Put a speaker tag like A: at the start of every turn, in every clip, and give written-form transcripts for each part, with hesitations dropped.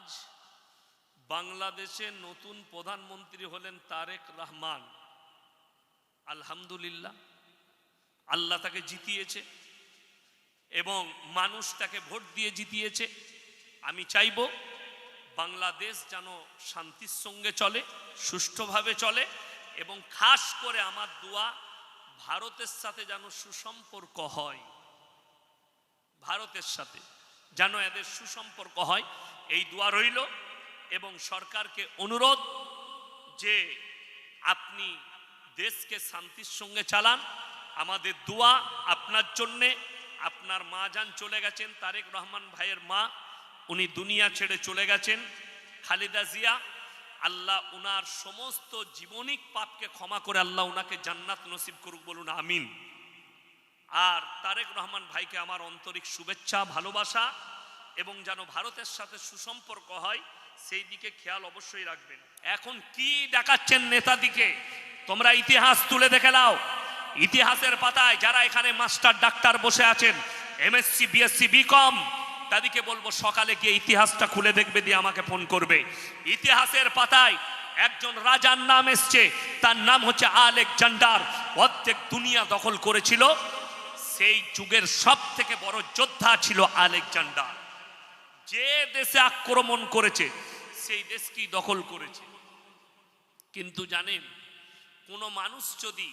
A: আজ বাংলাদেশে নতুন প্রধানমন্ত্রী হলেন তারেক রহমান। আলহামদুলিল্লাহ, আল্লাহ তাকে জিতিয়েছে এবং মানুষ তাকে ভোট দিয়ে জিতিয়েছে। আমি চাইব বাংলাদেশ যেন শান্তির সঙ্গে চলে, সুষ্ঠুভাবে চলে, এবং খাস করে আমার দোয়া ভারতের সাথে যেন সুসম্পর্ক হয়, ভারতের সাথে যেন এদের সুসম্পর্ক হয়, এই দোয়া রইল। এবং সরকারকে অনুরোধ যে আপনি দেশকে শান্তির সঙ্গে চালান। আমাদের দোয়া আপনার জন্যে। আপনার মা যান চলে গেছেন, তারেক রহমান ভাইয়ের মা, উনি দুনিয়া ছেড়ে চলে গেছেন, খালেদা জিয়া। আল্লাহ উনার সমস্ত জীবনিক পাপকে ক্ষমা করে আল্লাহ উনাকে জান্নাত নসিব করুক, বলুন আমিন। আর তারেক রহমান ভাইকে আমার আন্তরিক শুভেচ্ছা, ভালোবাসা, এবং যেন ভারতের সাথে সুসম্পর্ক হয় সেই দিকে খেয়াল অবশ্যই রাখবেন। এখন কি দেখাচ্ছেন নেতাদিকে, তোমরা ইতিহাস তুলে দেখে নাও। ইতিহাসের পাতায় যারা এখানে মাস্টার ডাক্তার বসে আছেন, এমএসসি বিএসসি বিকম, তাদেরকে বলবো সকালে গিয়ে ইতিহাসটা খুলে দেখবে, দিয়ে আমাকে ফোন করবে। ইতিহাসের পাতায় একজন রাজার নাম এসছে, তার নাম হচ্ছে আলেকজান্ডার। অর্ধেক দুনিয়া দখল করেছিল, সেই যুগের সব থেকে বড় যোদ্ধা ছিল আলেকজান্ডার। যে দেশে আক্রমণ করেছে সেই দেশকেই দখল করেছে। কিন্তু জানেন, কোনো মানুষ যদি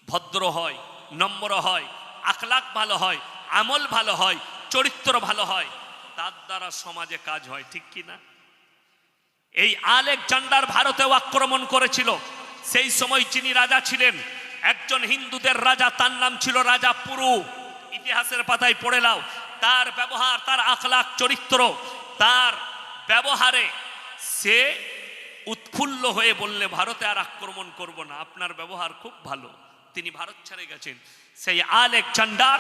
A: ভদ্র হয়, নম্র হয়, আখলাক ভালো হয়, আমল ভালো হয়, চরিত্র ভালো হয়, তার দ্বারা সমাজে কাজ হয়, ঠিক কি না? এই আলেকজান্ডার ভারতেও আক্রমণ করেছিল। সেই সময় যিনি রাজা ছিলেন, একজন হিন্দুদের রাজা, তার নাম ছিল রাজা পুরু। ইতিহাসের পাতায় পড়ে নাও। তার ব্যবহার, তার আখলাক, চরিত্র, তার ব্যবহারে সে উৎফুল্ল হয়ে বললে ভারতে আর আক্রমণ করব না, আপনার ব্যবহার খুব ভালো। তিনি ভারত ছেড়ে গেছেন। সেই আলেকজান্ডার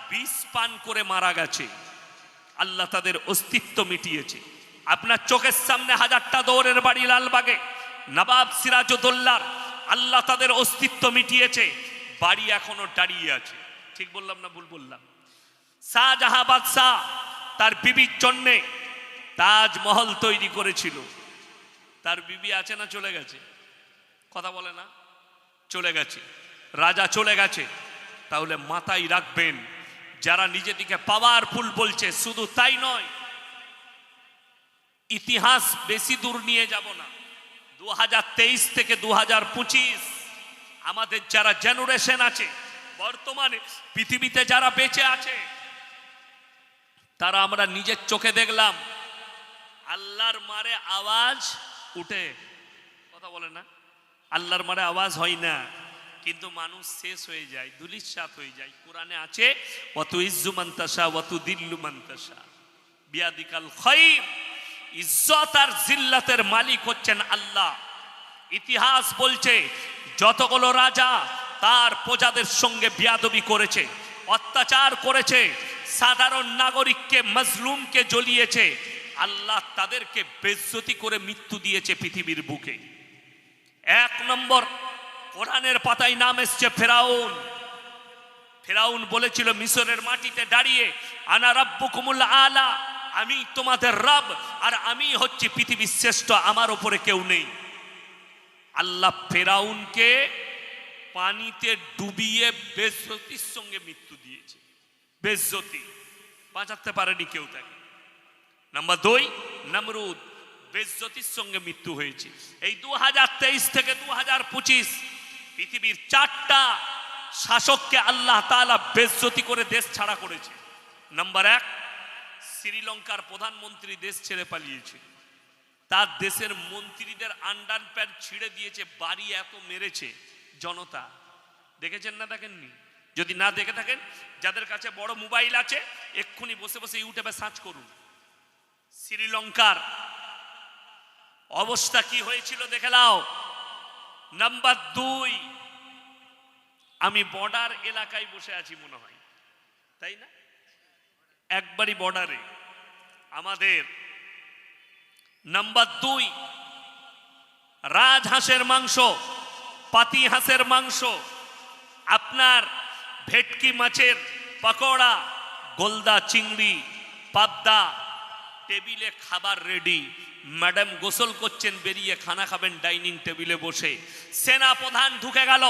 A: বিষ পান করে মারা গেছে। আল্লাহ তাদের অস্তিত্ব মিটিয়েছে। আপনার চোখের সামনে হাজারটা দৌড়ের বাড়ি লালবাগে, নবাব সিরাজউদ্দৌলার আল্লাহ তাদের অস্তিত্ব মিটিয়েছে, বাড়ি এখনো দাঁড়িয়ে আছে। ঠিক বললাম না ভুল বললাম? শাহজাহান বাদশাহ তার বিবির জন্যে তাজমহল তৈরি করেছিল। তার বিবি আছে না চলে গেছে? কথা বলে না? চলে গেছে। রাজা চলে গেছে। তাহলে মাথায় রাখবেন, যারা নিজেদিকে পাওয়ারফুল বলছে, শুধু তাই নয়, ইতিহাস বেশি দূর নিয়ে যাব না, 2023 থেকে 2025 আমাদের যারা জেনারেশন আছে, বর্তমানে পৃথিবীতে যারা বেঁচে আছে, তারা আমরা নিজের চোখে দেখলাম আল্লাহর মারে আওয়াজ উঠে। কথা বলে না? আল্লাহর মারে আওয়াজ হয় না, কিন্তু মানুষ শেষ হয়ে যায়, দুলিশাত হয়ে যায়। কোরআনে আছে, ওয়াতু ইজ্জু মান তাশা ওয়াতু দিল্লু মান তাশা বিয়াদিকাল খায়র। ইজ্জত আর জিল্লাতের মালিক হচ্ছেন আল্লাহ। ইতিহাস বলছে যতগুলো রাজা তার প্রজাদের সঙ্গে বেয়াদবি করেছে, অত্যাচার করেছে, সাধারণ নাগরিককে, মজলুমকে জ্বলিয়েছে, আল্লাহ তাদেরকে বেইজ্জতি করে মৃত্যু দিয়েছে পৃথিবীর বুকে। এক নম্বর, কোরআনের পাতায় নাম এসছে ফেরাউন। ফেরাউন বলেছিল মিশরের মাটিতে দাঁড়িয়ে, আনা রাব্বুকুমুল আলা, আমি তোমাদের রব, আর আমি হচ্ছি পৃথিবীর শ্রেষ্ঠ, আমার উপরে কেউ নেই। আল্লাহ ফেরাউনকে পানিতে ডুবিয়ে বেইজ্জতির সঙ্গে মৃত্যু দিয়েছে। বেইজ্জতি, বাঁচাতে পারেনি কেউ তাকে। নাম্বার 2, নমরুদ, বেইজ্জতির সঙ্গে মৃত্যু হয়েছে। এই 2023 থেকে 2025 পৃথিবীর 4টা শাসককে আল্লাহ তাআলা বেইজ্জতি করে দেশ ছাড়া করেছে। নাম্বার 1, শ্রীলঙ্কার প্রধানমন্ত্রী দেশ ছেড়ে পালিয়েছে। তার দেশের মন্ত্রীদের আন্ডারপ্যান্ট ছিঁড়ে দিয়েছে, বাড়ি এত মেরেছে জনতা। দেখেছেন না দেখেননি? যদি না দেখে থাকেন, যাদের কাছে বড় মোবাইল আছে, এক্ষুনি বসে বসে ইউটিউবে সার্চ করুন। শ্রীলঙ্কার অবস্থা কি হয়েছিল দেখে নাও। নাম্বার 2, আমি বর্ডার এলাকায় বসে আছি মনে হয়, তাই না? একবারই বর্ডারে আমাদের। নাম্বার 2, রাজহাঁসের মাংস, পাতি হাঁসের মাংস, আপনার ভেটকি মাছের পকোড়া, গোলদা চিংড়ি, পাবদা, টেবিলে খাবার রেডি, ম্যাডাম গোসল করছেন, বেরিয়ে খানা খাবেন ডাইনিং টেবিলে বসে। সেনা প্রধান ঢুকে গেল,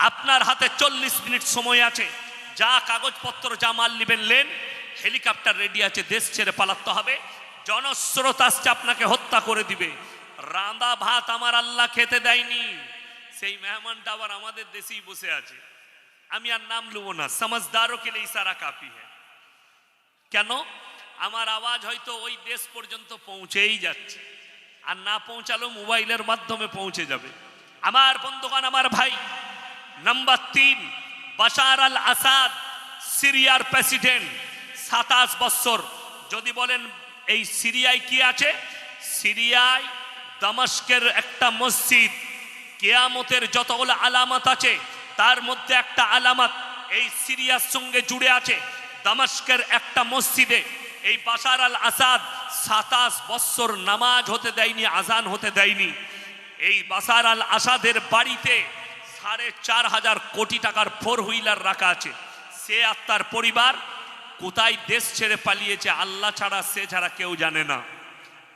A: আপনার হাতে 40 মিনিট সময় আছে, যা কাগজপত্র যা মাল নেবেন নেন, হেলিকপ্টার রেডি আছে, দেশ ছেড়ে পালাতে হবে, জনস্রোত আসছে আপনাকে হত্যা করে দিবে। রাঁধা ভাত আমার আল্লাহ খেতে দেয়নি, সেই মেহমানটা আবার আমাদের দেশেই বসে আছে। আমি আর নাম লুবো না, সমঝদারো কে লিয়ে ইশারা কাফি হ্যায়। কেন? আমার আওয়াজ হয়তো ওই দেশ পর্যন্ত পৌঁছেই যাচ্ছে, আর না পৌঁছালেও মোবাইলের মাধ্যমে পৌঁছে যাবে। আমার বন্ধুগণ, আমার ভাই, নাম্বার 3, বাশার আল আসাদ, সিরিয়ার প্রেসিডেন্ট, 27 বছর। যদি বলেন এই সিরিয়ায় কি আছে, সিরিয়ায় দামাস্কের একটা মসজিদ, কিয়ামতের যতগুলো আলামত আছে তার মধ্যে একটা আলামত এই সিরিয়ার সঙ্গে জুড়ে আছে। দামাস্কের একটা মসজিদে এই বাশার আল আসাদ 27 বছর নামাজ হতে দেয়নি, আজান হতে দেয়নি। এই বাশার আল আসাদের বাড়িতে 4.5 কোটি টাকার 4 হুইলার রাখা আছে। সে আর তার পরিবার কোথায় দেশ ছেড়ে পালিয়েছে আল্লাহ ছাড়া, সে ছাড়া কেউ জানে না।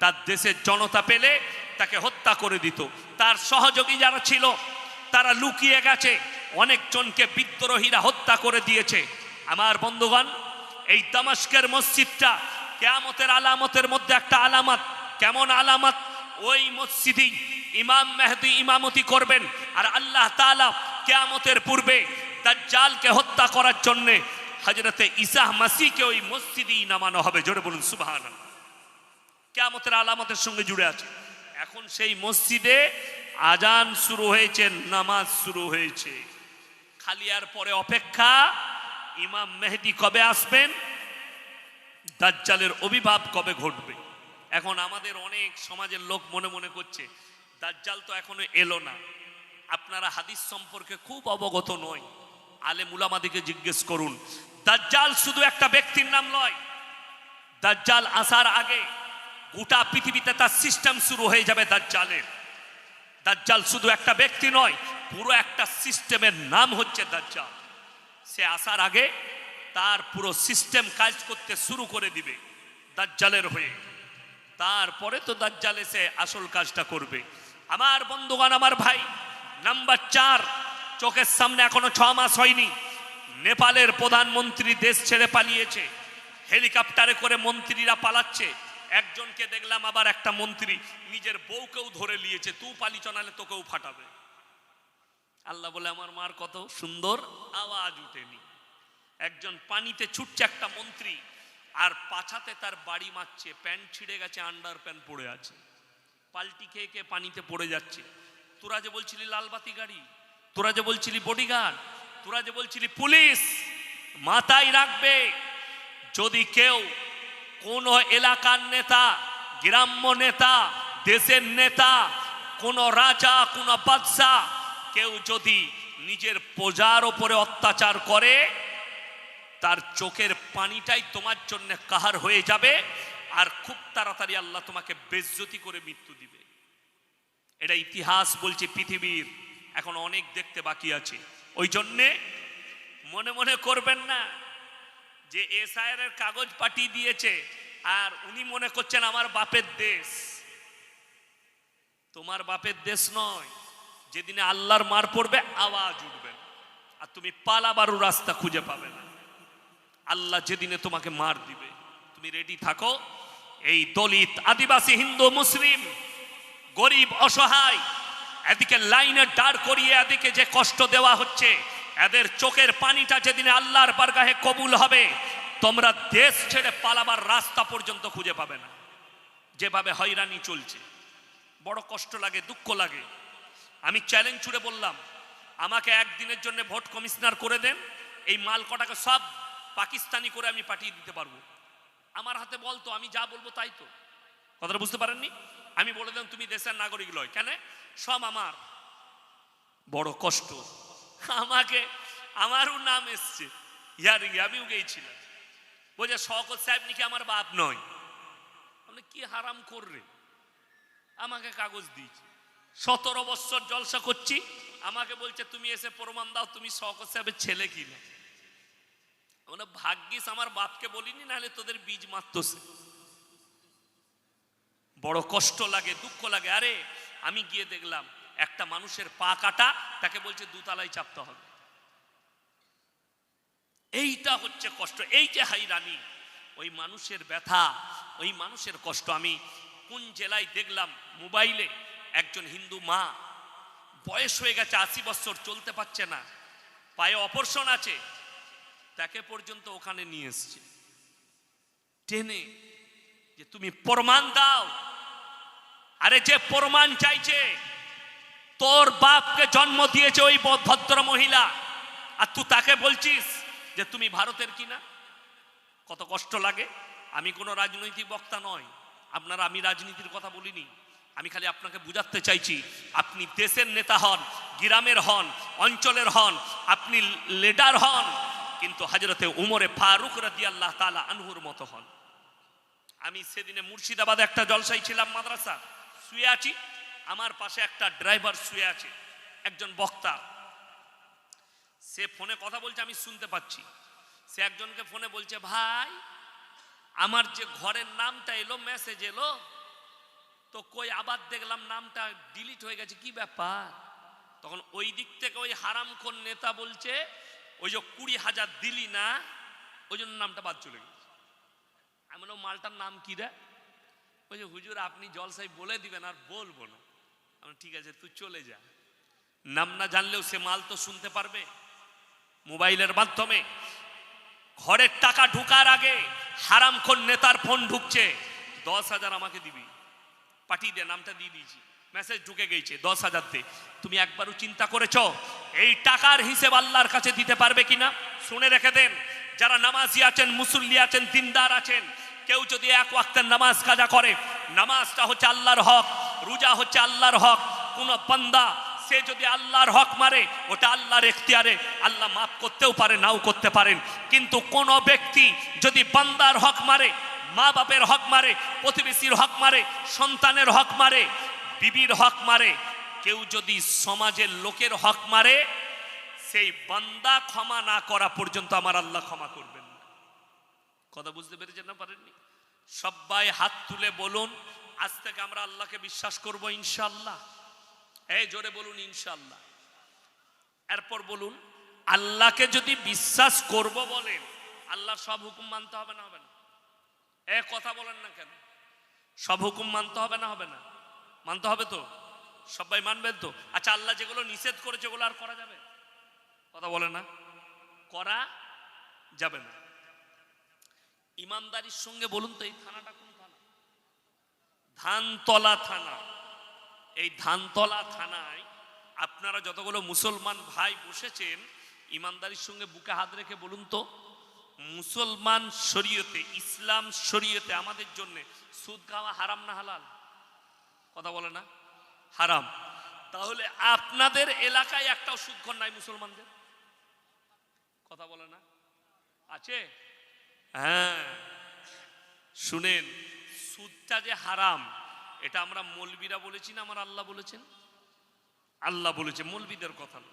A: তার দেশের জনতা পেলে তাকে হত্যা করে দিত। তার সহযোগী যারা ছিল তারা লুকিয়ে গেছে, অনেকজনকে বিদ্রোহীরা হত্যা করে দিয়েছে। আমার বন্ধুগণ, এই দামাস্কের মসজিদটা কিয়ামতের আলামতের মধ্যে একটা আলামত। কেমন আলামত? ওই মসজিদে ইমাম মেহদি ইমামতি করবেন, আর আল্লাহ তাআলা কিয়ামতের পূর্বে দাজ্জালকে হত্যা করার জন্য হযরতে ঈসা মাসিহকে ওই মসজিদেই নামানো হবে। জোরে বলুন সুবহানাল্লাহ। কিয়ামতের আলামতের সঙ্গে জুড়ে আছে। এখন সেই মসজিদে আজান শুরু হয়েছে, নামাজ শুরু হয়েছে, খালি আর পরে অপেক্ষা ইমাম মেহদি কবে আসবেন, দাজ্জালের আবির্ভাব কবে ঘটবে। এখন আমাদের অনেক সমাজের লোক মনে মনে করছে দাজ্জাল তো এখনো এলো না। আপনারা হাদিস সম্পর্কে খুব অবগত নয়, আলেম উলামাদেরকে জিজ্ঞেস করুন। দাজ্জাল শুধু একটা ব্যক্তির নাম নয়, দাজ্জাল আসার আগে গোটা পৃথিবীতে তার সিস্টেম শুরু হয়ে যাবে দাজ্জালের। দাজ্জাল শুধু একটা ব্যক্তি নয়, পুরো একটা সিস্টেমের নাম হচ্ছে দাজ্জাল। সে আসার আগে তার পুরো সিস্টেম কাজ করতে শুরু করে দিবে দাজ্জালের হয়ে, তারপরে তো দাজ্জাল এসে আসল কাজটা করবে। আমার বন্ধুগণ, আমার ভাই, নাম্বার 4, চোখের সামনে এখনো 6 মাস হয়নি, নেপালের প্রধানমন্ত্রী দেশ ছেড়ে পালিয়েছে। হেলিকপ্টারে করে মন্ত্রীরা পালাচ্ছে। একজনকে দেখলাম আবার একটা মন্ত্রী নিজের বউকেও ধরে নিয়েছে, তুই পালিছ নালে তোকেও ফাটাবে। আল্লাহ বলে আমার মার কত সুন্দর আওয়াজ উঠেনি। একজন পানিতে ছুটছে একটা মন্ত্রী, আর পাছাতে তার বাড়ি মারছে, প্যান্ট ছিঁড়ে গেছে, আন্ডার প্যান্ট পড়ে আছে, পাল্টি খেয়ে খেয়ে পানিতে পড়ে যাচ্ছে। তোরা যে বলছিলি লালবাতি গাড়ি, তোরা যে বলছিলি বডিগার্ড, তোরা যে বলছিলি পুলিশ, মাথায় রাখবে যদি কেউ কোন এলাকার নেতা, গ্রাম্য নেতা, দেশের নেতা, কোন রাজা, কোন বাদশা, কেউ যদি নিজের প্রজার উপরে অত্যাচার করে, তার চোখের পানিটাই তোমার জন্য কাহার হয়ে যাবে, আর খুব তাড়াতাড়ি আল্লাহ তোমাকে বেজ্জতি করে মৃত্যু দিবে। এটা ইতিহাস বলছে পৃথিবীর, এখন অনেক দেখতে বাকি আছে। ওই জন্যে মনে মনে করবেন না যে এসআইআর এর কাগজ পাঠিয়ে দিয়েছে আর উনি মনে করছেন আমার বাপের দেশ। তোমার বাপের দেশ নয়। যেদিনে আল্লাহর মার পড়বে আওয়াজ উঠবে, আর তুমি পালাবারও রাস্তা খুঁজে পাবে না। আল্লাহ যেদিনে তোমাকে মার দিবে, তুমি রেডি থাকো। এই দলিত, আদিবাসী, হিন্দু, মুসলিম, গরিব, অসহায়, এদিকে লাইনে দাঁড় করিয়ে এদিকে যে কষ্ট দেওয়া হচ্ছে, এদের চোখের পানিটা যেদিন আল্লাহর বারগাহে কবুল হবে, তোমরা দেশ ছেড়ে পালাবার রাস্তা পর্যন্ত খুঁজে পাবে না। যেভাবে হয়রানি চলছে, বড় কষ্ট লাগে, দুঃখ লাগে। আমি চ্যালেঞ্জ ছুড়ে বললাম, আমাকে একদিনের জন্য ভোট কমিশনার করে দেন, এই মাল কটাকে সব পাকিস্তানি করে আমি পাঠিয়ে দিতে পারবো। আমার হাতে বলতো, আমি যা বলবো তাই তো। কথাটা বুঝতে পারেননি? আমি বলে দিলাম তুমি দেশের নাগরিক লয়, কেন? সব আমার। বড় কষ্ট আমাকে, আমারও নাম এসছে হিয়ারিং, আমিও গিয়েছিলাম। বলছে শওকত সাহেব নাকি আমার বাপ নয়। বলে কি হারাম করবে, আমাকে কাগজ দিয়েছে, 17 বছর জলসা করছি, আমাকে বলছে তুমি এসে প্রমাণ দাও তুমি শওকত সাহেবের ছেলে কিনা। ভাগ্যিস আমার বাপকে বলিনি, নাহলে তোদের বীজ মারতো সে। বড় কষ্ট লাগে, দুঃখ লাগে। আরে আমি গিয়ে দেখলাম একটা মানুষের পা কাটা, তাকে বলছে দোতলায় চাপতে হবে। এইটা হচ্ছে কষ্ট, এই যে হাইরানি, ওই মানুষের ব্যথা, ওই মানুষের কষ্ট। আমি কোন জেলায় দেখলাম মোবাইলে, একজন হিন্দু মা, বয়স হয়ে গেছে 80 বছর, চলতে পারছে না, পায়ে অপারেশন আছে, তাকে পর্যন্ত ওখানে নিয়ে এসছে টেনে, যে তুমি প্রমাণ দাও। আরে যে প্রমাণ চাইছে, তোর বাপকে জন্ম দিয়েছে ওই ভদ্র মহিলা, আর তুই তাকে বলছিস যে তুমি ভারতের কিনা। কত কষ্ট লাগে। আমি কোনো রাজনৈতিক বক্তা নয়, আপনারা, আমি রাজনীতির কথা বলিনি, আমি খালি আপনাকে বুঝাতে চাইছি, আপনি দেশের নেতা হন, গ্রামের হন, অঞ্চলের হন, আপনি লিডার হন, কিন্তু হযরতে উমরে ফারুক রাদিয়াল্লাহু তাআলা আনহুর মতো হন। আমি সেদিনে মুর্শিদাবাদে একটা জলসায় ছিলাম, মাদ্রাসা, শুয়ে আছি, আমার পাশে একটা ড্রাইভার শুয়ে আছে, একজন বক্তা, সে ফোনে কথা বলছে, আমি শুনতে পাচ্ছি। সে একজনকে ফোনে বলছে, ভাই আমার যে ঘরের নামটা এলো, মেসেজ এলো তো, কই আবার দেখলাম নামটা ডিলিট হয়ে গেছে, কি ব্যাপার? তখন ওই দিক থেকে ওই হারামখোর নেতা বলছে, ওই যে 20,000 দিলি না, ওই জন্য নামটা বাদ চলে গেছে। আমি বললাম, মালটার নাম কি রে? ওই যে হুজুর আপনি জলসাই বলে দিবেন, আর বলবো না। আমি ঠিক আছে, তুই চলে যা। নাম না জানলেও সে মাল তো শুনতে পারবে মোবাইলের মাধ্যমে। ঘরের টাকা ঢুকার আগে হারামখোর নেতার ফোন ঢুকছে, 10,000 আমাকে দিবি, পাঠিয়ে দে, নামটা দিয়ে দিয়েছি, মেসেজ ঢুকে গেছে, 10,000 দে। তুমি একবারও চিন্তা করেছো এই টাকার হিসেব আল্লাহর কাছে দিতে পারবে কিনা? শুনে রেখে দেন, যারা নামাজি আছেন, মুসল্লি আছেন, দিনদার আছেন, কেউ যদি এক ওয়াক্তের নামাজ কাজা করে, নামাজটা হচ্ছে আল্লাহর হক, রোজা হচ্ছে আল্লাহর হক, কোন বান্দা সে যদি আল্লাহর হক মারে, ওটা আল্লাহর এখতিয়ারে, আল্লাহ মাফ করতেও পারে, নাও করতে পারেন। কিন্তু কোন ব্যক্তি যদি বান্দার হক মারে, মা বাপের হক মারে, প্রতিবেশীর হক মারে, সন্তানের হক মারে, বিবির হক মারে, কেউ যদি সমাজের লোকের হক মারে, সেই বান্দা ক্ষমা না করা পর্যন্ত আমার আল্লাহ ক্ষমা করবেন না। কথা বুঝতে পেরেছেন না পারেননি? সবাই হাত তুলে বলুন, আজ থেকে আমরা আল্লাহকে বিশ্বাস করব ইনশাআল্লাহ। এই জোরে বলুন ইনশাআল্লাহ। এরপর বলুন, আল্লাহকে যদি বিশ্বাস করব বলেন, আল্লাহর সব হুকুম মানতে হবে না হবে না? কথা বলেন না কেন? সব হুকুম মানতে হবে না হবে না? মানতে হবে তো, সবাই মানবেন তো? আচ্ছা, আল্লাহ যেগুলো নিষেধ করেছে ওগুলো আর করা যাবে? কথা বলে না, করা যাবে না। ইমানদারির সঙ্গে বলুন তো, এই থানাটা কোন থানা? ধানতলা থানা। এই ধানতলা থানায় আপনারা যতগুলো মুসলমান ভাই বসেছেন, ইমানদারির সঙ্গে বুকে হাত রেখে বলুন তো, মুসলমান শরীয়তে, ইসলাম শরীয়তে আমাদের জন্য সুদ খাওয়া হারাম না হালাল? কথা বলে না, হারাম। তাহলে আপনাদের এলাকায় একটাও সুদখোর নাই মুসলমানদের? কথা বলে না, আছে? হ্যাঁ, শুনেন, সুদটা যে হারাম, এটা আমরা মৌলবীরা বলেছি না, আমার আল্লাহ বলেছেন? আল্লাহ বলেছে, মৌলবীদের কথা না।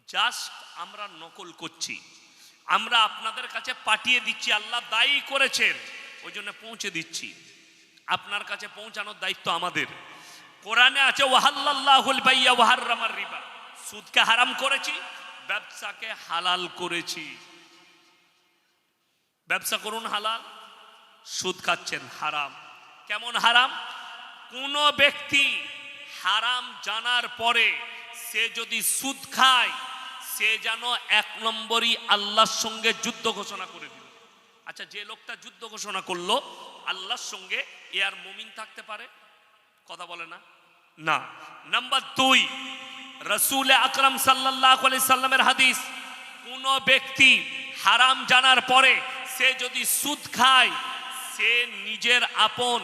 A: জাস্ট আমরা নকল করছি, আমরা আপনাদের কাছে পাঠিয়ে দিচ্ছি, আল্লাহ দায়ী করেছেন ওই জন্য পৌঁছে দিচ্ছি। আপনার কাছে পৌঁছানোর দায়িত্ব আমাদের। কোরআনে আছে, ওয়াহাল্লাল্লাহুল বাইয়া ওয়া হাররামার রিবা, সুদকে হারাম করেছি, ব্যবসাকে হালাল করেছি। ব্যবসা করুন হালাল, সুদ খাচ্ছেন হারাম। কেমন হারাম? কোন ব্যক্তি হারাম জানার পরে সে যদি সুদ খায়, সে যেন 1 নম্বরই আল্লাহর সঙ্গে যুদ্ধ ঘোষণা করে দিল। আচ্ছা, যে লোকটা যুদ্ধ ঘোষণা করলো আল্লাহর সঙ্গে, এ আর মুমিন থাকতে পারে? কথা বলে না, না। নাম্বার 2, রাসূল আকরাম সাল্লাল্লাহু আলাইহি সাল্লামের হাদিস, কোন ব্যক্তি হারাম জানার পরে সে যদি সুদ খায়, সে নিজের আপন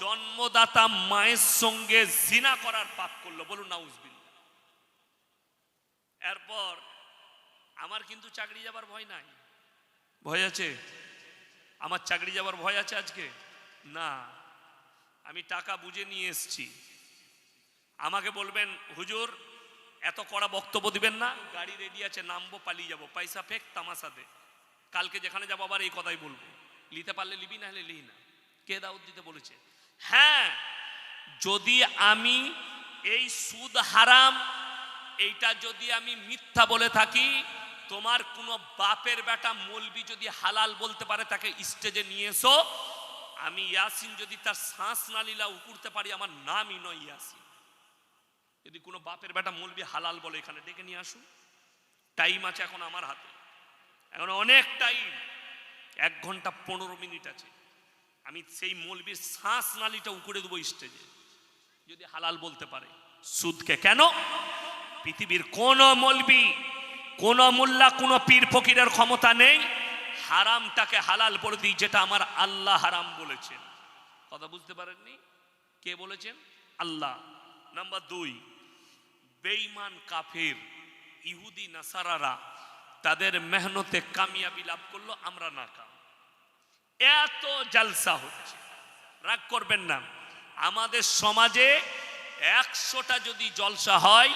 A: জন্মদাতা মায়ের সঙ্গে জিনা করার পাপ করলো। বলুন নাউজুবিল্লাহ। এরপর আমার কিন্তু চাকরি যাবার ভয় নাই। ভয় আছে? আমার চাকরি যাবার ভয় আছে আজকে? না, আমি টাকা বুঝে নিয়ে এসছি। আমাকে বলবেন, হুজুর এত কড়া বক্তব্য দিবেন না, গাড়ি রেডি আছে, নামবো, পালিয়ে যাবো, পয়সা ফেক, তামাশা দে। কালকে যেখানে যাবো আবার এই কথাই বলবো, নিতে পারলে নিবি, না হলে নিই না। কে দাউদ দিতে বলেছে? হ্যাঁ, যদি আমি এই সুদ হারাম এইটা যদি আমি মিথ্যা বলে থাকি, তোমার কোনো বাপের বেটা মৌলবি যদি হালাল বলতে পারে তাকে স্টেজে নিয়ে এসো। আমি ইয়াসিন যদি তার শ্বাস নালীলা উকুড়তে পারি, আমার নামই নয় ইয়াসিন। যদি কোনো বাপের বেটা মৌলবি হালাল বলে এখানে ডেকে নিয়ে আসুন। টাইম আছে এখন আমার হাতে, এখন অনেক টাইম, 1 ঘন্টা 15 মিনিট আছে। আমি সেই মৌলবির শ্বাস নালীটা উকুড়ে দেবো স্টেজে, যদি হালাল বলতে পারে সুদকে। কেন? পৃথিবীর কোন মৌলবি, কোন মোল্লা, কোন পীর ফকিরের ক্ষমতা নেই হারামটাকে হালাল বলে দিই, যেটা আমার আল্লাহ হারাম বলেছেন। কথা বুঝতে পারেননি? কে বলেছেন? আল্লাহ। নাম্বার 2, বেঈমান কাফের ইহুদি নাসারারা তাদের মেহনতে কামিয়াবি লাভ করলো, আমরা নাকাম। এত জালসা হচ্ছে, রাগ করবেন না। আমাদের সমাজে 100টা যদি জলসা হয়,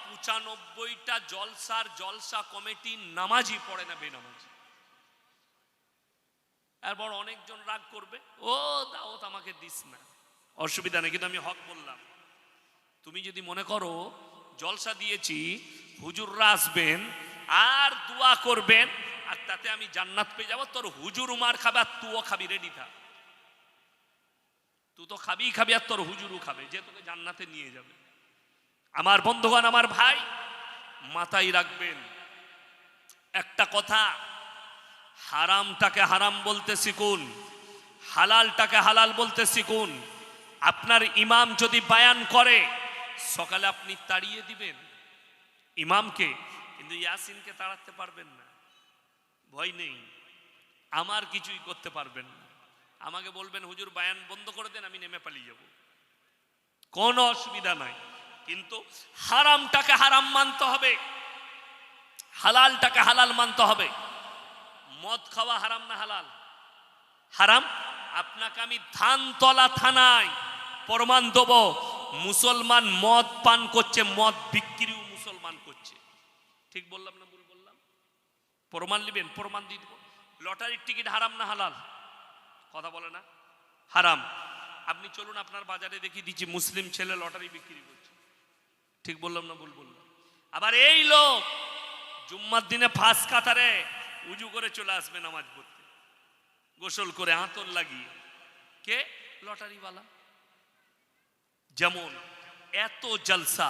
A: 95টা জলসার জলসা কমিটি নামাজই পড়ে না, বেনামাজি। এরপর অনেকজন রাগ করবে, ও দাওয়াত আমাকে দিস না, অসুবিধা নেই, কিন্তু আমি হক বললাম। তুমি যদি মনে করো জলসা দিয়েছি, হুজুররা আসবেন আর দোয়া করবেন আর তাতে আমি জান্নাত পেয়ে যাবো, তোর হুজুর মার খাবে আর তুইও খাবি, রেডি থাক। তুই তো খাবি আর তোর হুজুরও খাবে, যে তোকে জান্নাতে নিয়ে যাবে। আমার বন্ধুগণ, আমার ভাই, মাথায় রাখবেন একটা কথা, হারামটাকে হারাম বলতে শিখুন, হালালটাকে হালাল বলতে শিখুন। আপনার ইমাম যদি বায়ান করে, সকালে আপনি তাড়িয়ে দিবেন ইমামকে, কিন্তু ইয়াসিনকে তাড়াতে পারবেন না, ভয় নেই, আমার কিছুই করতে পারবেন না। আমাকে বলবেন হুজুর বায়ান বন্ধ করে দেন, আমি নেমে পালিয়ে যাব, কোনো অসুবিধা নাই। কিন্তু হারামটাকে হারাম মানতে হবে, হালালটাকে হালাল মানতে হবে। মদ খাওয়া হারাম না হালাল? হারাম। আপনাকে আমি ধানতলা থানায় প্রমাণ দেব, মুসলমান মদ পান করছে, মদ বিক্রিও মুসলমান করছে। ঠিক বললাম না ভুল বললাম? প্রমাণ নেবেন, প্রমাণ দিয়ে দেবো। লটারির টিকিট হারাম না হালাল? কথা বলে না, হারাম। আপনি চলুন, আপনার বাজারে দেখিয়ে দিচ্ছি মুসলিম ছেলে লটারি বিক্রি করছে। ঠিক বললাম না ভুল বললাম? আবার এই লোক জুম্মার দিনে ফাঁস কাতারে উজু করে চলে আসবে নামাজ পড়তে, গোসল করে আতর লাগিয়ে। কে? লটারিওয়ালা। যেমন এত জলসা,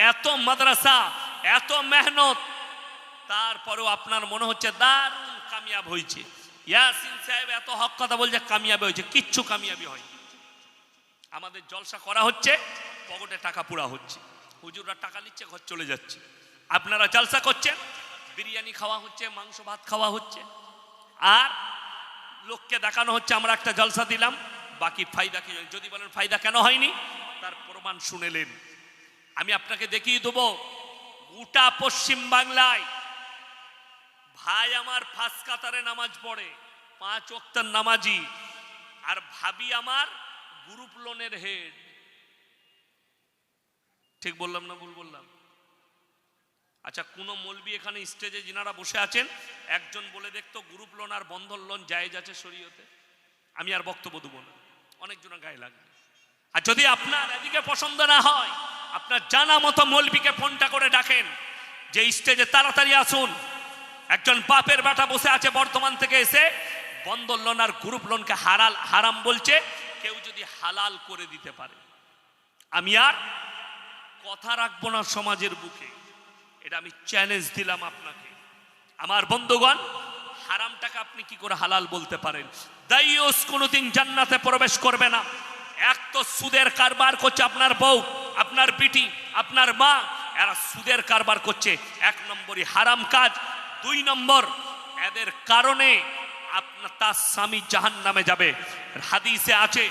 A: এত মাদ্রাসা, এত মেহনত, তারপরেও আপনার মনে হচ্ছে দারুণ কামিয়াব হয়েছে। ইয়াসিন সাহেব এত হক কথা বলছে, কামিয়াবি হয়েছে, কিচ্ছু কামিয়াবি হয়নি। আমাদের জলসা করা হচ্ছে, পকেটে টাকা পুরা হচ্ছে, হুজুররা টাকা নিচ্ছে, ঘর চলে যাচ্ছে। আপনারা জলসা করছেন, বিরিয়ানি খাওয়া হচ্ছে, মাংস ভাত খাওয়া হচ্ছে, আর লোককে দেখানো হচ্ছে আমরা একটা জলসা দিলাম, বাকি ফায়দা কি? যদি বলেন ফায়দা কেন হয়নি, তার প্রমাণ শুনেলেন। আমি আপনাকে দেখিয়ে দেবো, গোটা পশ্চিম বাংলায় ভাই আমার ফাঁস কাতারে নামাজ পড়ে, 5 ওয়াক্তের নামাজি, আর ভাবি আমার গ্রুপ লোনের হেড। ঠিক বললাম না ভুল বললাম? আচ্ছা, কোন মৌলবি এখানে স্টেজে যিনারা বসে আছেন, একজন বলে দেখতো গ্রুপ লোন আর বন্ধন লোন জায়েজ আছে শরীয়তে? আমি আর বক্তব্য দেবো না, অনেকজনের গায়ে লাগবে। আর যদি আপনার এদিকে পছন্দ না হয়, আপনার জানা মতো মৌলবিকে ফোনটা করে ডাকেন যে স্টেজে তাড়াতাড়ি আসুন, একজন বাপের বেটা বসে আছে বর্তমান থেকে এসে বন্ধন লোন আর গ্রুপ লোনকে হারাম বলছে, কেউ যদি হালাল করে দিতে পারে, আমি আর কথা রাখবো না সমাজের বুকে। এটা আমি চ্যালেঞ্জ দিলাম আপনাকে। আমার বন্ধুগণ, হারামটাকে আপনি কি করে হালাল বলতে পারেন? দাইয়ুস কোনোদিন জান্নাতে প্রবেশ করবে না। এক তো সুদের কারবার করছে আপনার বউ, আপনার বিটি, আপনার মা, এরা সুদের কারবার করছে, 1 নম্বরই হারাম কাজ। 2 নম্বর, এদের কারণে আপনার তার স্বামী জাহান্নামে যাবে। হাদিসে আছে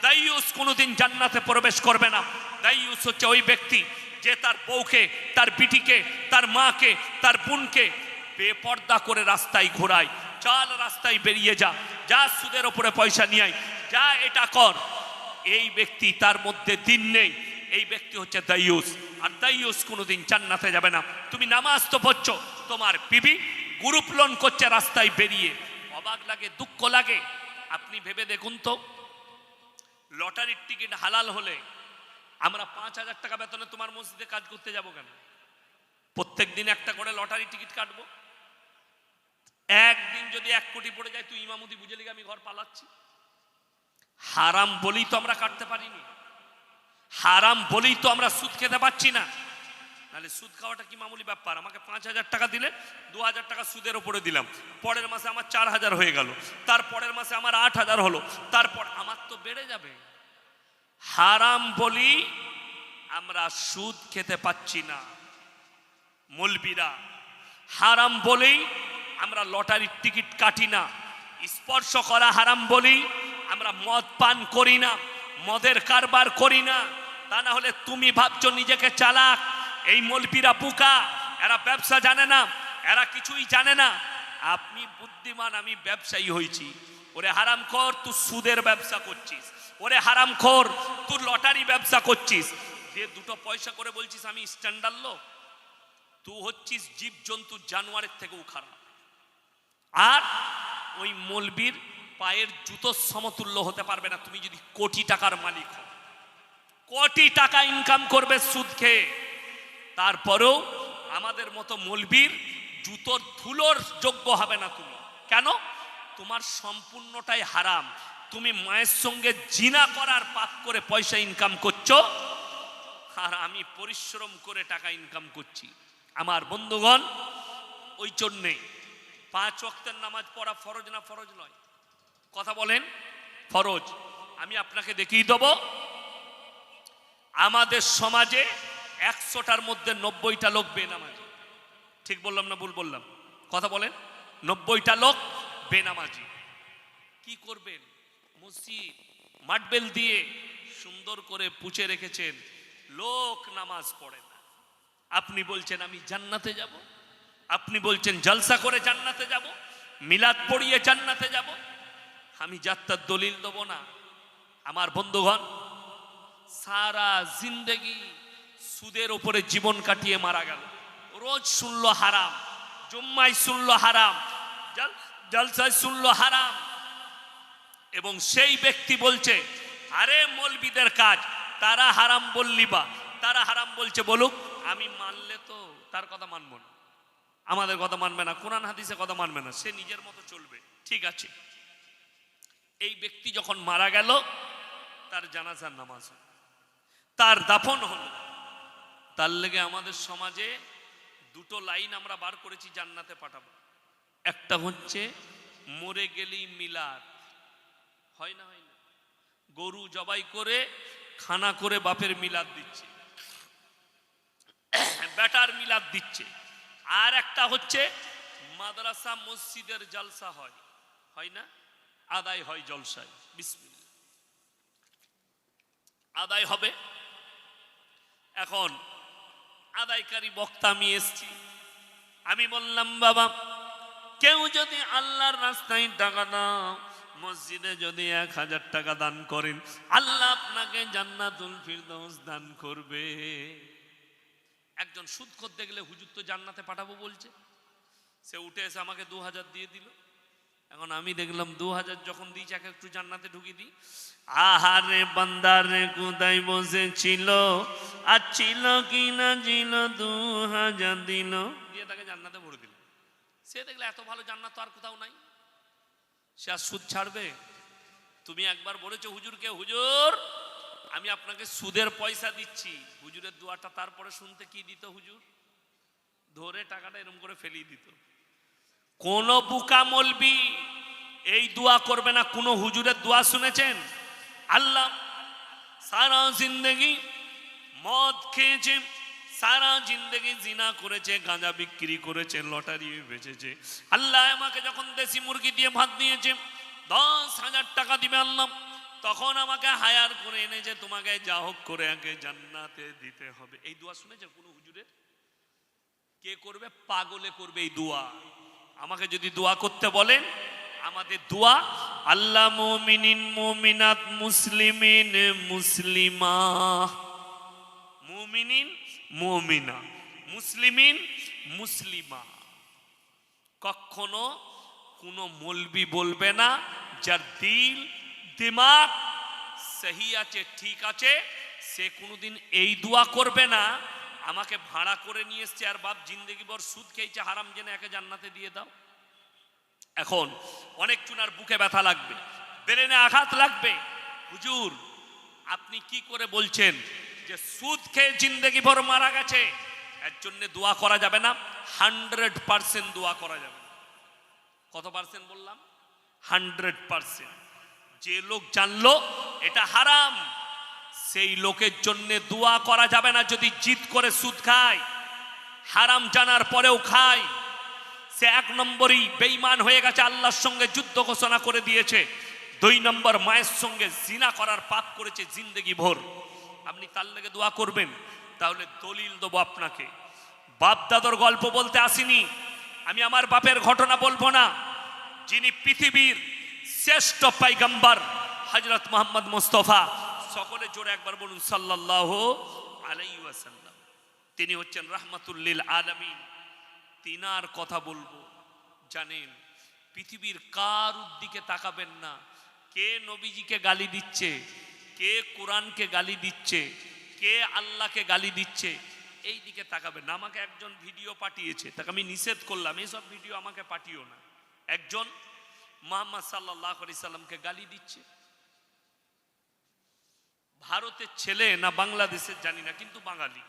A: দাইয়ুস কোনোদিন জান্নাতে প্রবেশ করবে না। দাইয়ুস হচ্ছে ওই ব্যক্তি যে তার বউকে, তার বিটিকে, তার মাকে, তার বোনকে বেপর্দা করে রাস্তায় ঘোরায়। চল রাস্তায় বেরিয়ে যা, যা সুদের ওপরে পয়সা নিয়ে আয়, যা এটা কর। এই ব্যক্তি, তার মধ্যে দিন নেই, এই ব্যক্তি হচ্ছে দাইয়ুস। আর দাইয়ুস কোনোদিন জান্নাতে যাবে না। তুমি নামাজ তো পড়ছো, তোমার বিবি গ্রুপ লোন করছে রাস্তায় বেরিয়ে, অবাক লাগে, দুঃখ লাগে। আপনি ভেবে দেখুন তো, লটারির টিকিট হালাল হলে আমরা 5,000 টাকা বেতনে তোমার মসজিদে কাজ করতে যাব কেন? প্রত্যেক দিন একটা করে লটারি টিকিট কাটবো। একদিন যদি 1 কোটি পড়ে যায়, তুই ইমামতি বুঝে লিগে আমি ঘর পালাচ্ছি। হারাম বলি তো আমরা কাটতে পারিনি, হারাম বলি তো আমরা সুদ খেতে পাচ্ছি না। নাহলে সুদ খাওয়াটা কি মামুলি ব্যাপার? আমাকে 5,000 টাকা দিলে 2,000 টাকা সুদের ওপরে দিলাম, পরের মাসে আমার 4,000 হয়ে গেল, তার পরের মাসে আমার 8,000 হলো, তারপর আমার তো বেড়ে যাবে। হারাম বলি আমরা সুদ খেতে পাচ্ছি না। মৌলবীরা হারাম বলেই আমরা লটারির টিকিট কাটি না। স্পর্শ করা হারাম বলি আমরা মদ পান করি না, মদের কারবার করি না। তা না হলে তুমি ভাবছো নিজেকে চালাক, এই মৌলবীরা বোকা, এরা ব্যবসা জানে না, এরা কিছুই জানে না। আপনি বুদ্ধিমান, আমি ব্যবসায়ী হয়েছি। ওরে হারামখোর, তুই সুদের ব্যবসা করছিস, ওরে হারামখোর তুই লটারি ব্যবসা করছিস, দিয়ে 2 পয়সা করে বলছিস আমি স্ট্যান্ডার্ড লোক। তুই হচ্ছিস জীব জন্তু জানোয়ারের থেকেও খারাপ। আর ওই মৌলবীর পায়ের জুতোর সমতুল্য হতে পারবে না তুমি যদি কোটি টাকার মালিক হও। কোটি টাকা ইনকাম করবে সুদ খেয়ে, তারপরেও আমাদের মতো মৌলবীর জুতোর ধুলোর যোগ্য হবে না তুমি। কেন? তোমার সম্পূর্ণটাই হারাম। তুমি মায়ের সঙ্গে জিনা করার পাপ করে পয়সা ইনকাম করছো, আর আমি পরিশ্রম করে টাকা ইনকাম করছি। আমার বন্ধুগণ, ওই জন্যে 5 ওয়াক্তের নামাজ পড়া ফরজ না ফরজ নয়? কথা বলেন, ফরজ। আমি আপনাকে দেখিয়ে দেব, আমাদের সমাজে 100টার মধ্যে 90টা লোক বেনামাজি। ঠিক বললাম না ভুল বললাম? কথা বলেন, 90টা লোক বেনামাজি। কি করবেন? মসজিদ মাটবেল দিয়ে সুন্দর করে পুছে রেখেছেন, লোক নামাজ পড়ে না। আপনি বলছেন আমি জান্নাতে যাব, আপনি বলছেন জলসা করে জান্নাতে যাব, মিলাদ পড়িয়ে জান্নাতে যাব। আমি যাত্রার দলিল দেব না। আমার বন্ধুগণ, সারা জিন্দেগি সুদের উপরে জীবন কাটিয়ে মারা গেল। রোজ শুনলো হারাম, জুম্মায় শুনলো হারাম, জলসায় শুনলো হারাম, এবং সেই ব্যক্তি বলছে আরে মৌলবীদের কাজ, তারা হারাম বললি বা তারা হারাম বলছে বলুক, আমি মানলে তো তার কথা মানব না, আমাদের কথা মানবে না, কোরআন হাদিসের কথা মানবে না, সে নিজের মতো চলবে। ঠিক আছে, এই ব্যক্তি যখন মারা গেল, তার জানাজার নামাজ হলো, তার দাফন হলো। তার লেগে আমাদের সমাজে 2টো লাইন আমরা বার করেছি জান্নাতে পাঠাবো। একটা হচ্ছে মরে গেলেই মিলাদ হয় না, হয় না? গরু জবাই করে খানা করে বাপের মিলাদ দিচ্ছে, বেটার মিলাদ দিচ্ছে। আর একটা হচ্ছে মাদ্রাসা মসজিদের জলসা হয়, হয় না? আদায় হয় জলসায়, বিসমিল্লাহ আদায় হবে। এখন আদায়কারী বক্তা আমি এসছি, আমি বললাম বাবা, কেউ যদি আল্লাহর রাস্তায় টাকা দাও, মসজিদে যদি 1000 টাকা দান করেন, আল্লাহ আপনাকে জান্নাতুল ফিরদৌস দান করবে। একজন সুদ দেখলে হুজুর তো জান্নাতে পাঠাবো বলছে, সে উঠে এসে আমাকে 2000 দিয়ে দিল। এখন আমি দেখলাম 2000 যখন দিয়েছে, একটু জান্নাতে ঢুকিয়ে দিই। আহারে বান্দারে কোথায় বসেছিল, আর ছিল কি না ছিল, 2000 দিল, দিয়ে তাকে জান্নাতে ভরে দিল। সে দেখলে এত ভালো জান্নাত আর কোথাও নাই, সে আর সুদ ছাড়বে? তুমি একবার বলেছো হুজুরকে, হুজুর আমি আপনাকে সুদের পয়সা দিচ্ছি, হুজুরের দোয়াটা তারপরে শুনতে কি দিত? হুজুর ধরে টাকাটা এরকম করে ফেলিয়ে দিত। কোন বুকা মলবি এই দোয়া করবে না। কোন হুজুরের দোয়া শুনেছেন? আল্লাহ সারা জিন্দেগি মদ খেয়েছে, সারা জিন্দেগি জিনা করেছে, গাঁজা বিক্রি করেছে, লটারি বেচেছে, আল্লাহ আমাকে যখন দেশি মুরগি দিয়ে ভাত দিয়েছে, 10,000 টাকা দিবে আল্লাহ, তখন আমাকে হায়ার করে এনেছে, তোমাকে যা হোক করে আগে জান্নাতে দিতে হবে। এই দোয়া শুনেছে কোন হুজুরের? কে করবে? পাগলে করবে এই দোয়া। আমাকে যদি দোয়া করতে বলেন, আমাদের দোয়া আল্লাহ মুমিনিন মুমিনাত মুসলিমিন মুসলিমা, মুমিনিন মুমিনা, মুসলিমিন মুসলিমা। কখনো কোনো মৌলবি বলবে না যার দিল দিমাগ সহি আছে, ঠিক আছে, সে কোনোদিন এই দোয়া করবে না আমাকে ভাড়া করে নিয়ে এসছে আর বাপ জিন্দগি ভর সুদ খেয়েছে, হারাম জেনে একে জান্নাতে দিয়ে দাও। এখন অনেক চুনার বুকে ব্যথা লাগবে, ব্রেনে আঘাত লাগবে, হুজুর আপনি কি করে বলছেন যে সুদ খেয়ে জিন্দগি ভর মারা গেছে এর জন্য দোয়া করা যাবে না? 100% দোয়া করা যাবে। কত পার্সেন্ট বললাম? 100%। যে লোক জানলো এটা হারাম সেই লোকের জন্য দোয়া করা যাবে না। যদি জিদ করে সুদ খায়, হারাম জানার পরেও খায়, সে 1 নম্বরই বেঈমান হয়ে গেছে, আল্লাহর সঙ্গে যুদ্ধ ঘোষণা করে দিয়েছে। 2 নম্বর মায়ের সঙ্গে জিনা করার পাপ করেছে জিন্দগি ভর। আপনি তার লেগে দোয়া করবেন? তাহলে দলিল দেবো আপনাকে। বাপ দাদর গল্প বলতে আসিনি আমি, আমার বাপের ঘটনা বলবো না। যিনি পৃথিবীর শ্রেষ্ঠ পয়গম্বর হযরত মুহাম্মদ মুস্তাফা, সকলে জোরে একবার বলুন সাল্লাল্লাহু আলাইহি ওয়াসাল্লাম, তিনি হচ্ছেন রাহমাতুল লিল আলামিন। তিনার কথা বলবো। জানেন পৃথিবীর কার দিকে তাকাবেন না, কে নবীজিকে গালি দিচ্ছে, কে কোরআনকে গালি দিচ্ছে, কে আল্লাহকে গালি দিচ্ছে, এই দিকে তাকাবেন না। আমাকে একজন ভিডিও পাঠিয়েছে, তাকে আমি নিষেধ করলাম এইসব ভিডিও আমাকে পাঠিও না। একজন মুহাম্মদ সাল্লাল্লাহু আলাইহি সাল্লামকে গালি দিচ্ছে, ভারতের ছেলে না বাংলাদেশের জানি না, কিন্তু বাঙালি,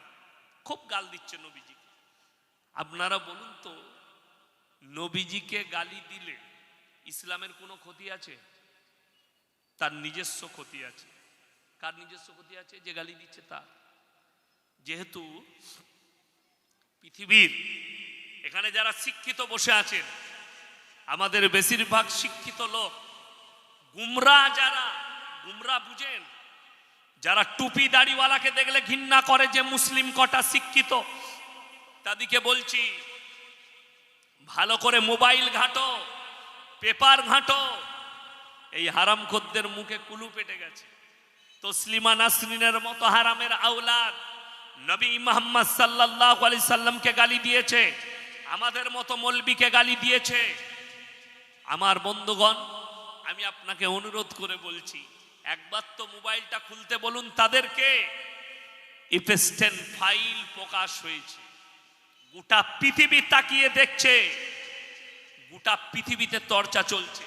A: খুব গাল দিচ্ছে নবীজিকে। আপনারা বলুন তো, নবীজিকে গালি দিলে ইসলামের কোনো ক্ষতি আছে? তার নিজস্ব ক্ষতি আছে। কার নিজস্ব ক্ষতি আছে? যে গালি দিচ্ছে তার। যেহেতু পৃথিবীর এখানে যারা শিক্ষিত বসে আছেন, আমাদের বেশিরভাগ শিক্ষিত লোক গুমরা, যারা গুমরা বুঝেন, যারা টুপি দাড়িওয়ালাকে দেখলে ঘৃণা করে যে মুসলিম কটা শিক্ষিত, তাদেরকে বলছি ভালো করে মোবাইল ঘাঁটো, পেপার ঘাঁটো। এই হারামখোরদের মুখে কুলু পেটে গেছে। তসলিমা নাসরিনের মতো হারামের আওলাদ নবী মুহাম্মদ সাল্লাল্লাহু আলাইহি সাল্লামকে গালি দিয়েছে, আমাদের মতো মৌলবীকে গালি দিয়েছে। আমার বন্ধুগণ, আমি আপনাকে অনুরোধ করে বলছি, একবার তো মোবাইলটা খুলতে বলুন তাদেরকে। ইপস্টেন ফাইল প্রকাশ হয়েছে, গোটা পৃথিবী তাকিয়ে দেখছে, গোটা পৃথিবীতে চর্চা চলছে।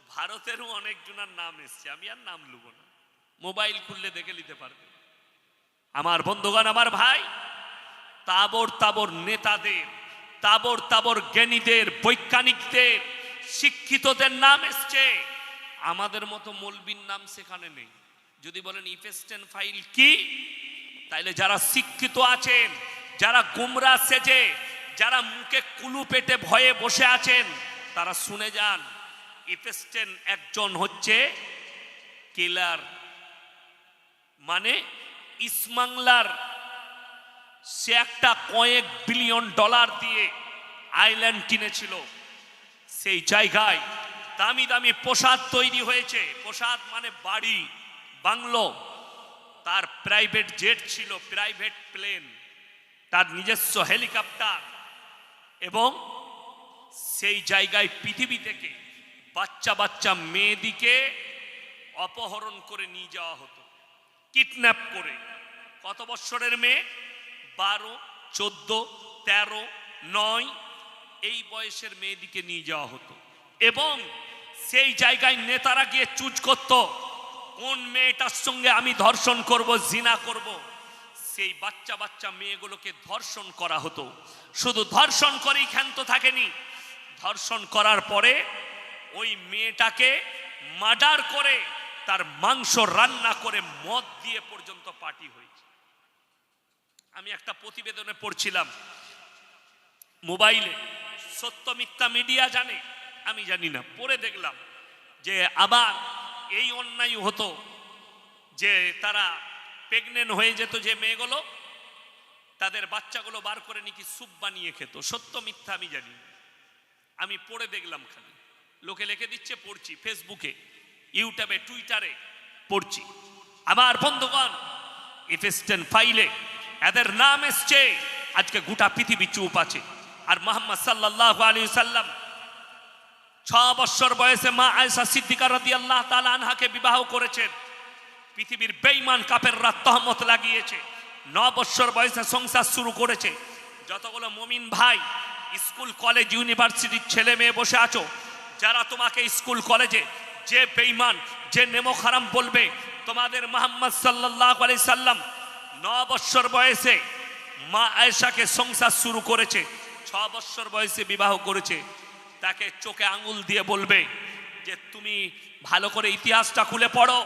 A: ভারতেরও অনেক জনের নাম এসছে, আমি আর নাম লুব না, মোবাইল খুললে দেখে নিতে পারবে। আমার বন্ধুগণ, আমার ভাই, তাবর তাবর নেতাদের, তাবর তাবর জ্ঞানীদের, বৈজ্ঞানিকদের, শিক্ষিতদের নাম এসছে, আমাদের মতো মৌলবীর নাম সেখানে নেই। যদি বলেন ইপস্টেন ফাইল কি, তাইলে যারা শিক্ষিত আছেন, যারা গুমরা সেজে, যারা মুখে কুলু পেটে ভয়ে বসে আছেন, তারা শুনে যান। ইপস্টেন একজন হচ্ছে কিলার, মানে ইসমাংলার। সে একটা কয়েক বিলিয়ন ডলার দিয়ে আইল্যান্ড কিনেছিল। সেই জায়গায় দামি দামি প্রাসাদ তৈরি হয়েছে। প্রাসাদ মানে বাড়ি, বাংলো। তার প্রাইভেট জেট ছিল, প্রাইভেট প্লেন, তার নিজস্ব হেলিকপ্টার। এবং সেই জায়গায় পৃথিবী থেকে বাচ্চা বাচ্চা মেয়েদিকে অপহরণ করে নিয়ে যাওয়া হতো, কিডন্যাপ করে। কত বৎসরের মেয়ে? 12, 14, 13, 9 এই বয়সের মেয়েদিকে নিয়ে যাওয়া হতো। এবং সেই জায়গায় নেতারা গিয়ে চুজ করত কোন মেয়েটার সঙ্গে আমি ধর্ষণ করব, জিনা করব। সেই বাচ্চা বাচ্চা মেয়েগুলোকে ধর্ষণ করা হতো। শুধু ধর্ষণ করেই ক্ষান্ত থাকেনি, ধর্ষণ করার পরে ওই মেয়েটাকে মার্ডার করে তার মাংস রান্না করে মদ দিয়ে পর্যন্ত পার্টি হয়েছে। আমি একটা প্রতিবেদনে পড়ছিলাম মোবাইলে, সত্য মিথ্যা মিডিয়া জানে, আমি জানি না, পড়ে দেখলাম যে আবার এই অন্যায় হতো যে তারা প্রেগনেন্ট হয়ে যেত, যে মেয়েগুলো তাদের বাচ্চাগুলো বার করে নাকি স্যুপ বানিয়ে খেত। সত্য মিথ্যা আমি জানি না, আমি পড়ে দেখলাম, খালি লোকে লিখে দিচ্ছে, পড়ছি, ফেসবুকে, ইউটিউবে, টুইটারে পড়ছি। আমার বন্ধুগণ, ইপস্টেন ফাইলে এদের নাম এসছে, আজকে গোটা পৃথিবী চুপ আছে। আর মুহাম্মদ সাল্লাল্লাহু আলাইহি সাল্লাম 6 বছর বয়সে মা আয়েশা সিদ্দিকা রাদিয়াল্লাহু তাআলা আনহাকে বিবাহ করেছেন। পৃথিবীর বেঈমান কাফের তহমত লাগিয়েছে। 9 বছর বয়সে সংসার শুরু করেছে। যতগুলো মুমিন ভাই স্কুল কলেজ ইউনিভার্সিটির ছেলে মেয়ে বসে আছো, যারা তোমাকে স্কুল কলেজে যে বেঈমান যে নেমক হারাম বলবে, তোমাদের মুহাম্মদ সাল্লাল্লাহু আলাইহি সাল্লাম 9 বছর বয়সে মা আয়েশাকে সংসার শুরু করেছে, 6 বছর বয়সে বিবাহ করেছে। তাকে চোখে আঙ্গুল দিয়ে বলবে যে তুমি ভালো করে ইতিহাসটা খুলে পড়ো।